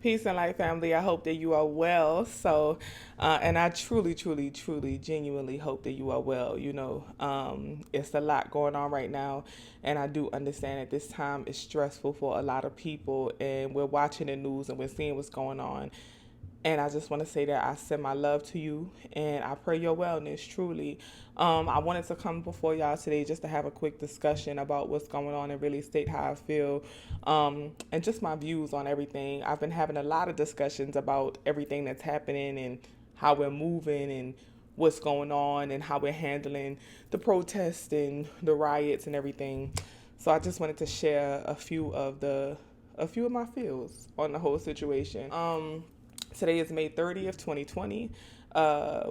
Peace and light, family. I hope that you are well. And I truly, truly, truly, genuinely hope that you are well. It's a lot going on right now, and I do understand at this time it's stressful for a lot of people, and we're watching the news and we're seeing what's going on. And I just want to say that I send my love to you and I pray your wellness, truly. I wanted to come before y'all today just to have a quick discussion about what's going on and really state how I feel and just my views on everything. I've been having a lot of discussions about everything that's happening and how we're moving and what's going on and how we're handling the protests and the riots and everything. So I just wanted to share a few of my feels on the whole situation. Today is May 30th, 2020.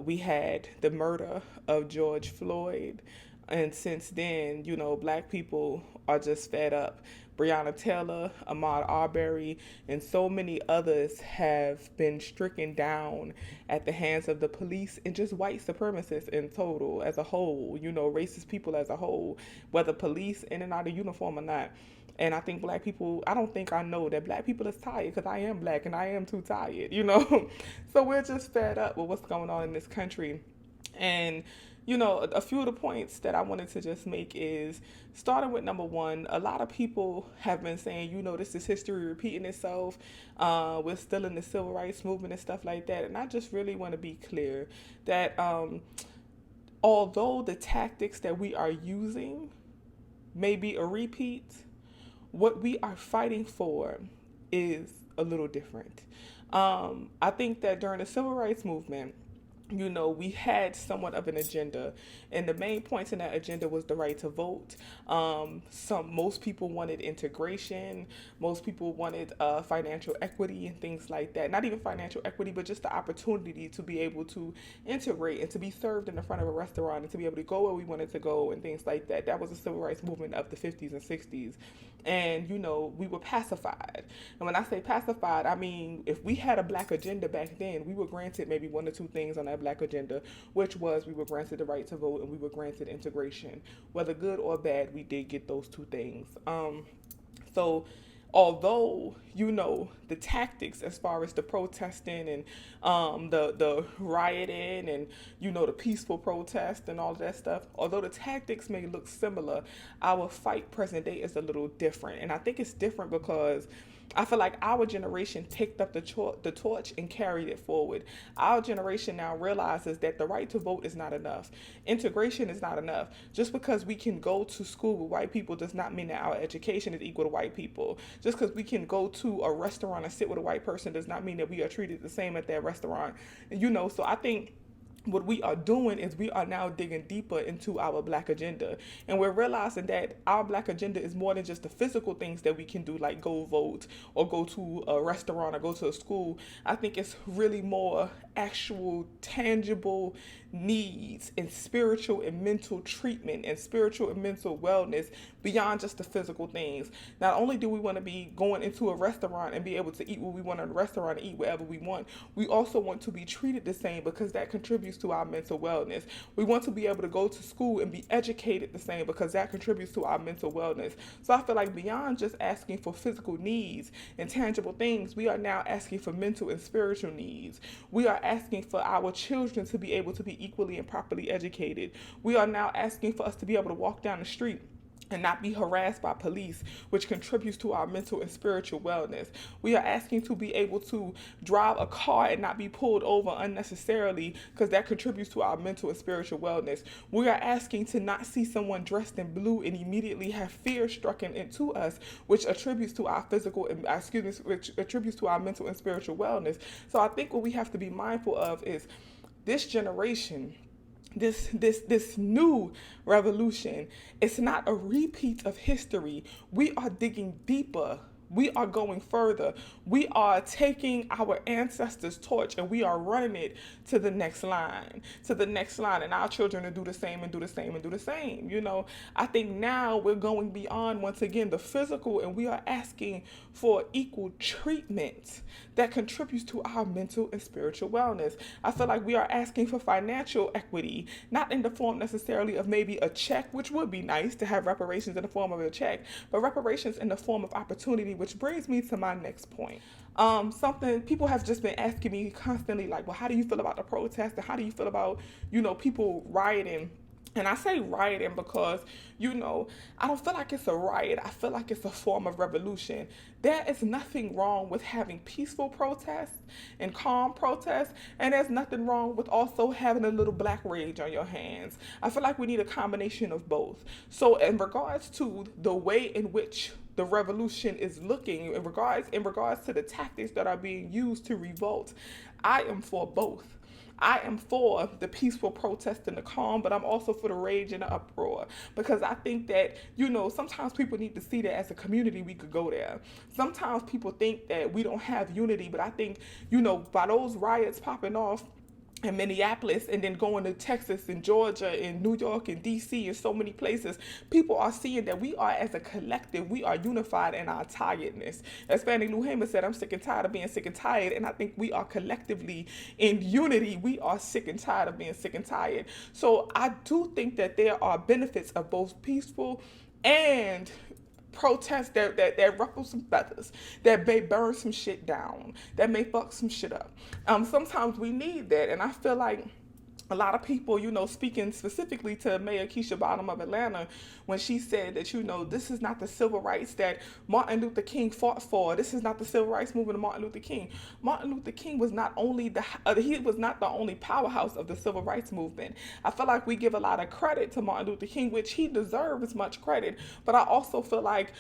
We had the murder of George Floyd. And since then, black people are just fed up. Breonna Taylor, Ahmaud Arbery, and so many others have been stricken down at the hands of the police and just white supremacists in total, as a whole, racist people as a whole, whether police in and out of uniform or not. And I think black people, I don't think I know that black people is tired because I am black and I am too tired. So we're just fed up with what's going on in this country. And, a few of the points that I wanted to just make is starting with number one, a lot of people have been saying, this is history repeating itself. We're still in the civil rights movement and stuff like that. And I just really want to be clear that although the tactics that we are using may be a repeat, what we are fighting for is a little different. I think that during the civil rights movement, we had somewhat of an agenda, and the main points in that agenda was the right to vote. Most people wanted integration. Most people wanted financial equity and things like that. Not even financial equity, but just the opportunity to be able to integrate and to be served in the front of a restaurant and to be able to go where we wanted to go and things like that. That was the civil rights movement of the 50s and 60s. And, we were pacified. And when I say pacified, I mean, if we had a black agenda back then, we were granted maybe one or two things on that black agenda, which was we were granted the right to vote and we were granted integration. Whether good or bad, we did get those two things. So although the tactics as far as the protesting and the rioting and the peaceful protest and all of that stuff, although the tactics may look similar, our fight present day is a little different. And I think it's different because I feel like our generation picked up the torch and carried it forward. Our generation now realizes that the right to vote is not enough. Integration is not enough. Just because we can go to school with white people does not mean that our education is equal to white people. Just because we can go to a restaurant and sit with a white person does not mean that we are treated the same at that restaurant. So I think what we are doing is we are now digging deeper into our black agenda, and we're realizing that our black agenda is more than just the physical things that we can do, like go vote or go to a restaurant or go to a school. I think it's really more actual tangible needs and spiritual and mental treatment and spiritual and mental wellness beyond just the physical things. Not only do we want to be going into a restaurant and be able to eat what we want in a restaurant and eat whatever we want, we also want to be treated the same because that contributes to our mental wellness. We want to be able to go to school and be educated the same because that contributes to our mental wellness. So I feel like beyond just asking for physical needs and tangible things, we are now asking for mental and spiritual needs. We are asking for our children to be able to be equally and properly educated. We are now asking for us to be able to walk down the street and not be harassed by police, which contributes to our mental and spiritual wellness. We are asking to be able to drive a car and not be pulled over unnecessarily because that contributes to our mental and spiritual wellness. We are asking to not see someone dressed in blue and immediately have fear strucken into us, which attributes to our which attributes to our mental and spiritual wellness. So I think what we have to be mindful of is this generation, this new revolution. It's not a repeat of history. We are digging deeper. We are going further. We are taking our ancestors' torch and we are running it to the next line, and our children will do the same and do the same and do the same. I think now we're going beyond, once again, the physical, and we are asking for equal treatment that contributes to our mental and spiritual wellness. I feel like we are asking for financial equity, not in the form necessarily of maybe a check, which would be nice to have reparations in the form of a check, but reparations in the form of opportunity, which brings me to my next point. Something people have just been asking me constantly, like, well, how do you feel about the protest, and how do you feel about, people rioting? And I say rioting because, I don't feel like it's a riot. I feel like it's a form of revolution. There is nothing wrong with having peaceful protests and calm protests, and there's nothing wrong with also having a little black rage on your hands. I feel like we need a combination of both. So, in regards to the way in which the revolution is looking, in regards to the tactics that are being used to revolt, I am for both. I am for the peaceful protest and the calm, but I'm also for the rage and the uproar, because I think that, sometimes people need to see that as a community we could go there. Sometimes people think that we don't have unity, but I think, by those riots popping off in Minneapolis and then going to Texas and Georgia and New York and DC and so many places, people are seeing that we are, as a collective, we are unified in our tiredness. As Fannie Lou Hamer said, I'm sick and tired of being sick and tired, and I think we are collectively in unity. We are sick and tired of being sick and tired. So I do think that there are benefits of both peaceful and protests that ruffle some feathers, that may burn some shit down, that may fuck some shit up. Sometimes we need that, and I feel like a lot of people, speaking specifically to Mayor Keisha Bottom of Atlanta, when she said that, this is not the civil rights that Martin Luther King fought for. This is not the civil rights movement of Martin Luther King. Martin Luther King was not only he was not the only powerhouse of the civil rights movement. I feel like we give a lot of credit to Martin Luther King, which he deserves much credit. But I also feel like,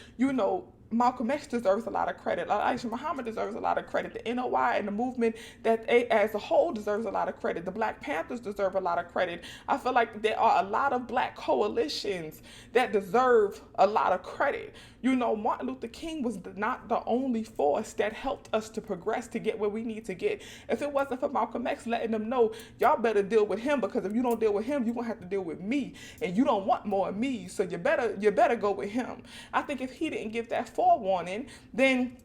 Malcolm X deserves a lot of credit. Elijah Muhammad deserves a lot of credit. The NOI and the movement that as a whole deserves a lot of credit. The Black Panthers deserve a lot of credit. I feel like there are a lot of black coalitions that deserve a lot of credit. Martin Luther King was not the only force that helped us to progress to get where we need to get. If it wasn't for Malcolm X letting them know, y'all better deal with him, because if you don't deal with him, you're going to have to deal with me. And you don't want more of me, so you better go with him. I think if he didn't give that forewarning, then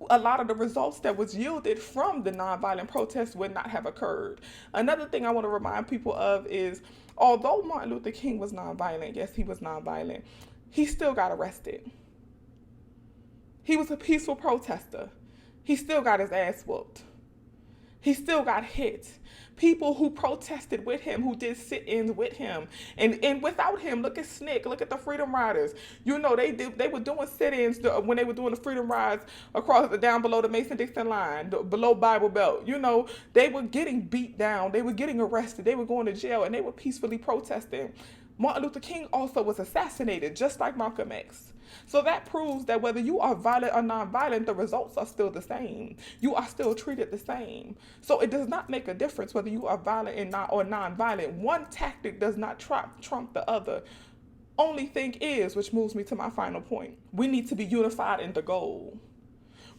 a lot of the results that was yielded from the nonviolent protests would not have occurred. Another thing I want to remind people of is, although Martin Luther King was nonviolent, yes, he was nonviolent, he still got arrested. He was a peaceful protester. He still got his ass whooped. He still got hit. People who protested with him, who did sit-ins with him, and without him, look at SNCC, look at the Freedom Riders. They were doing sit-ins when they were doing the Freedom Rides down below the Mason-Dixon line, below Bible Belt. They were getting beat down, they were getting arrested, they were going to jail, and they were peacefully protesting. Martin Luther King also was assassinated, just like Malcolm X. So that proves that whether you are violent or non-violent, the results are still the same. You are still treated the same. So it does not make a difference whether you are violent or non-violent. One tactic does not trump the other. Only thing is, which moves me to my final point, we need to be unified in the goal.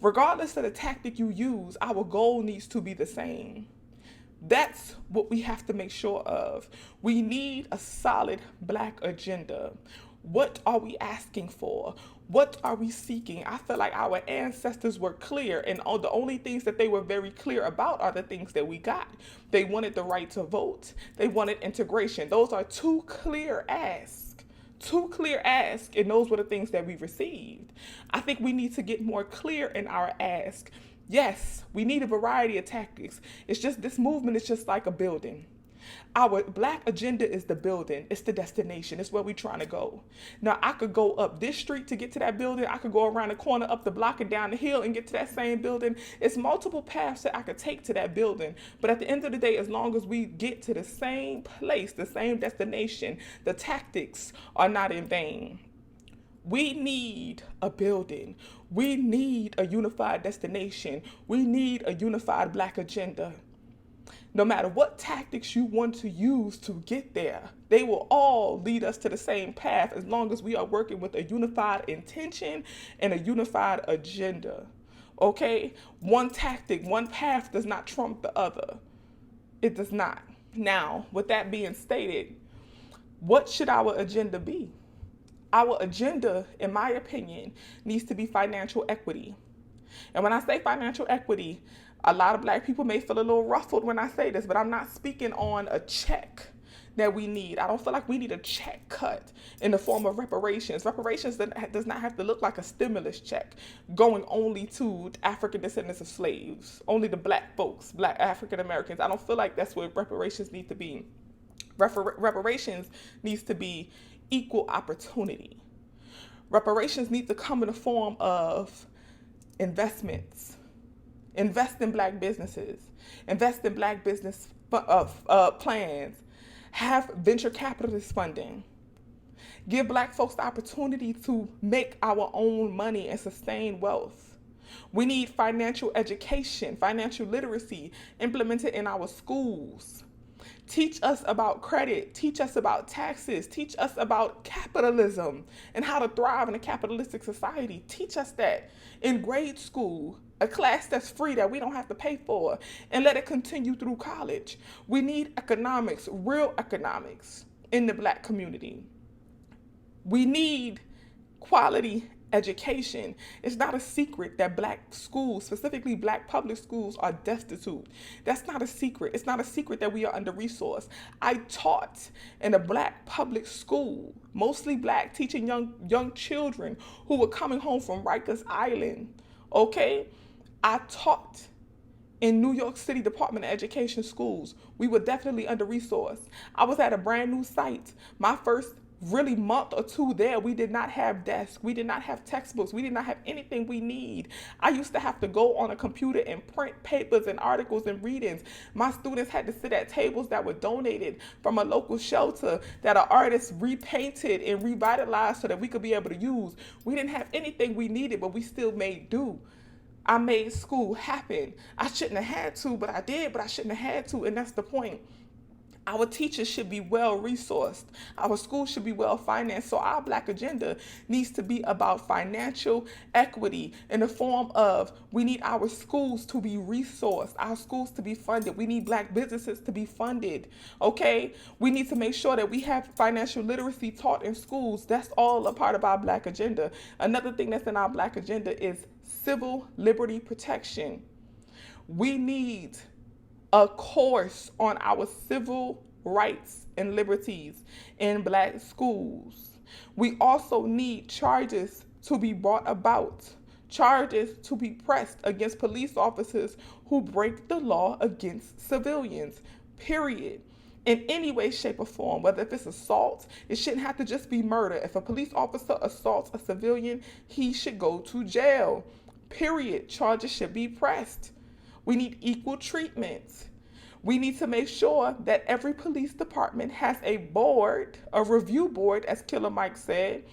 Regardless of the tactic you use, our goal needs to be the same. That's what we have to make sure of. We need a solid black agenda. What are we asking for? What are we seeking? I feel like our ancestors were clear, and the only things that they were very clear about are the things that we got. They wanted the right to vote. They wanted integration. Those are two clear asks, and those were the things that we received. I think we need to get more clear in our ask. Yes, we need a variety of tactics. It's just this movement is just like a building. Our black agenda is the building. It's the destination. It's where we're trying to go. Now, I could go up this street to get to that building. I could go around the corner, up the block, and down the hill and get to that same building. It's multiple paths that I could take to that building. But at the end of the day, as long as we get to the same place, the same destination, the tactics are not in vain. We need a building. We need a unified destination. We need a unified black agenda. No matter what tactics you want to use to get there, they will all lead us to the same path as long as we are working with a unified intention and a unified agenda. Okay? One tactic, one path does not trump the other. It does not. Now, with that being stated, what should our agenda be? Our agenda, in my opinion, needs to be financial equity. And when I say financial equity, a lot of black people may feel a little ruffled when I say this, but I'm not speaking on a check. that we need. I don't feel like we need a check cut in the form of reparations. Reparations does not have to look like a stimulus check going only to African descendants of slaves, only the black folks, black African Americans. I don't feel like that's what reparations need to be. Reparations needs to be equal opportunity. Reparations need to come in the form of investments. Invest in black businesses. Invest in black business plans. Have venture capitalist funding. Give black folks the opportunity to make our own money and sustain wealth. We need financial education, financial literacy implemented in our schools. Teach us about credit, teach us about taxes, teach us about capitalism and how to thrive in a capitalistic society. Teach us that in grade school, a class that's free that we don't have to pay for, and let it continue through college. We need economics, real economics in the black community. We need quality education. It's not a secret that black schools, specifically black public schools, are destitute. That's not a secret. It's not a secret that we are under-resourced. I taught in a black public school, mostly black, teaching young children who were coming home from Rikers Island, okay? I taught in New York City Department of Education schools. We were definitely under-resourced. I was at a brand new site. My first really month or two there, we did not have desks. We did not have textbooks. We did not have anything we need. I used to have to go on a computer and print papers and articles and readings. My students had to sit at tables that were donated from a local shelter that an artist repainted and revitalized so that we could be able to use. We didn't have anything we needed, but we still made do. I made school happen. I shouldn't have had to, but I did, but I shouldn't have had to, and that's the point. Our teachers should be well-resourced. Our schools should be well-financed. So our Black agenda needs to be about financial equity in the form of we need our schools to be resourced, our schools to be funded. We need Black businesses to be funded, okay? We need to make sure that we have financial literacy taught in schools. That's all a part of our Black agenda. Another thing that's in our Black agenda is civil liberty protection. We need a course on our civil rights and liberties in Black schools. We also need charges to be brought about, charges to be pressed against police officers who break the law against civilians, period. In any way, shape, or form, whether if it's assault, it shouldn't have to just be murder. If a police officer assaults a civilian, he should go to jail, period. Charges should be pressed. We need equal treatment. We need to make sure that every police department has a board, a review board, as Killer Mike said,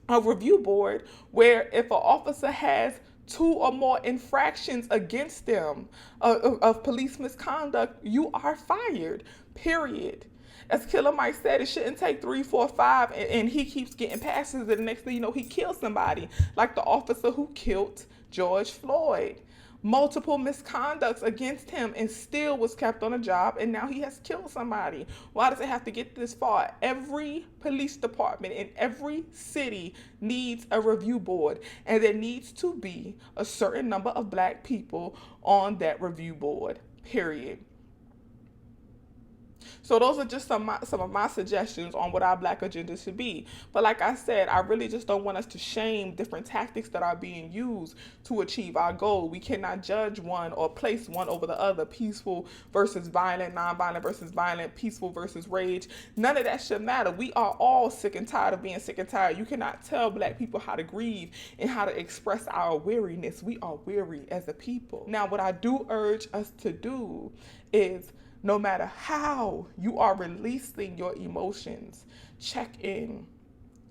a review board where if an officer has 2 or more infractions against them of police misconduct, you are fired, period. As Killer Mike said, it shouldn't take 3, 4, 5, and he keeps getting passes, and the next thing you know, he kills somebody, like the officer who killed George Floyd. Multiple misconducts against him and still was kept on a job, and now he has killed somebody. Why does it have to get this far? Every police department in every city needs a review board, and there needs to be a certain number of Black people on that review board, period. So those are just some of my suggestions on what our Black agenda should be. But like I said, I really just don't want us to shame different tactics that are being used to achieve our goal. We cannot judge one or place one over the other, peaceful versus violent, nonviolent versus violent, peaceful versus rage. None of that should matter. We are all sick and tired of being sick and tired. You cannot tell Black people how to grieve and how to express our weariness. We are weary as a people. Now, what I do urge us to do is, no matter how you are releasing your emotions, check in.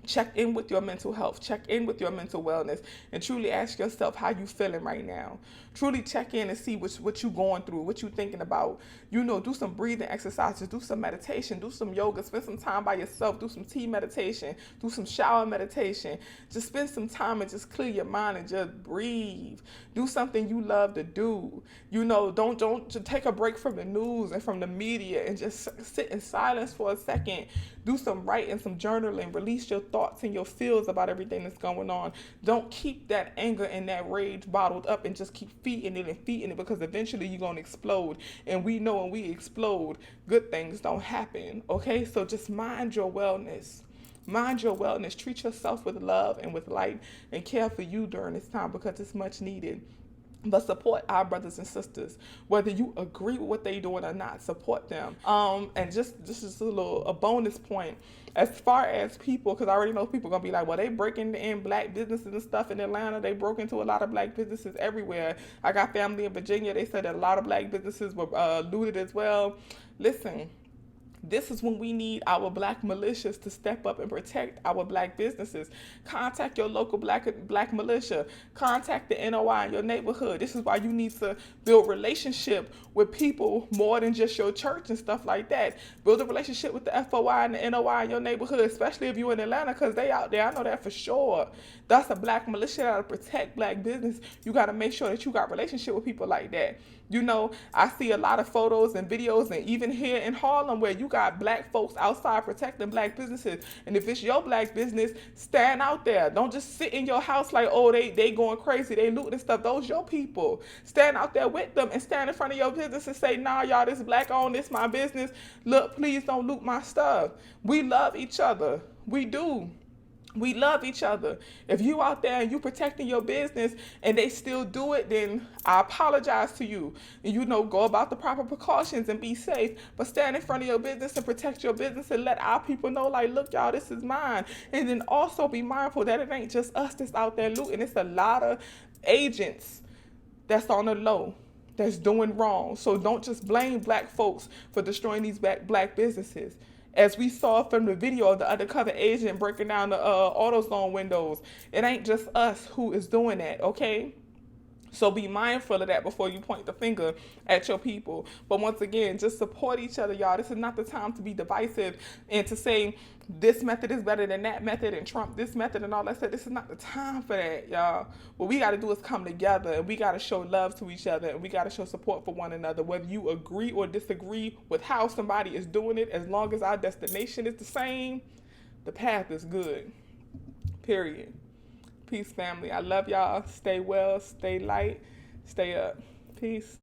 Check in with your mental health. Check in with your mental wellness, and truly ask yourself how you feeling right now. Truly check in and see what you going through, what you thinking about. Do some breathing exercises, do some meditation, do some yoga, spend some time by yourself, do some tea meditation, do some shower meditation. Just spend some time and just clear your mind and just breathe. Do something you love to do. Don't just take a break from the news and from the media and just sit in silence for a second. Do some writing, some journaling, release your thoughts and your feels about everything that's going on. Don't keep that anger and that rage bottled up and just keep feeding feeding it and feeding it, because eventually you're going to explode. And we know when we explode, good things don't happen. Okay, so just mind your wellness. Mind your wellness. Treat yourself with love and with light, and care for you during this time, because it's much needed. But support our brothers and sisters, whether you agree with what they doing or not. Support them. And just this is a bonus point as far as people, because I already know people gonna be like, well, they breaking in black businesses and stuff in Atlanta. They broke into a lot of black businesses everywhere. I got family in Virginia. They said that a lot of black businesses were looted as well. Listen, this is when we need our black militias to step up and protect our black businesses. Contact your local black militia. Contact the NOI in your neighborhood. This is why you need to build relationship with people more than just your church and stuff like that. Build a relationship with the FOI and the NOI in your neighborhood, especially if you're in Atlanta, because they out there. I know that for sure. That's a black militia that to protect black business. You got to make sure that you got relationship with people like that. You know, I see a lot of photos and videos, and even here in Harlem, where you got black folks outside protecting black businesses. And if it's your black business, stand out there. Don't just sit in your house like, oh, they going crazy, they looting and stuff. Those your people. Stand out there with them and stand in front of your business and say, nah, y'all, this black owned, this my business. Look, please don't loot my stuff. We love each other. We do. We love each other. If you out there and you protecting your business and they still do it, then I apologize to you. And go about the proper precautions and be safe. But stand in front of your business and protect your business and let our people know, like, look, y'all, this is mine. And then also be mindful that it ain't just us that's out there looting. It's a lot of agents that's on the low, that's doing wrong. So don't just blame black folks for destroying these black businesses. As we saw from the video of the undercover agent breaking down the AutoZone windows, it ain't just us who is doing that, okay? So be mindful of that before you point the finger at your people. But once again, just support each other, y'all. This is not the time to be divisive and to say this method is better than that method and Trump this method and all that stuff. This is not the time for that, y'all. What we got to do is come together, and we got to show love to each other, and we got to show support for one another. Whether you agree or disagree with how somebody is doing it, as long as our destination is the same, the path is good. Period. Peace, family. I love y'all. Stay well, stay light, stay up. Peace.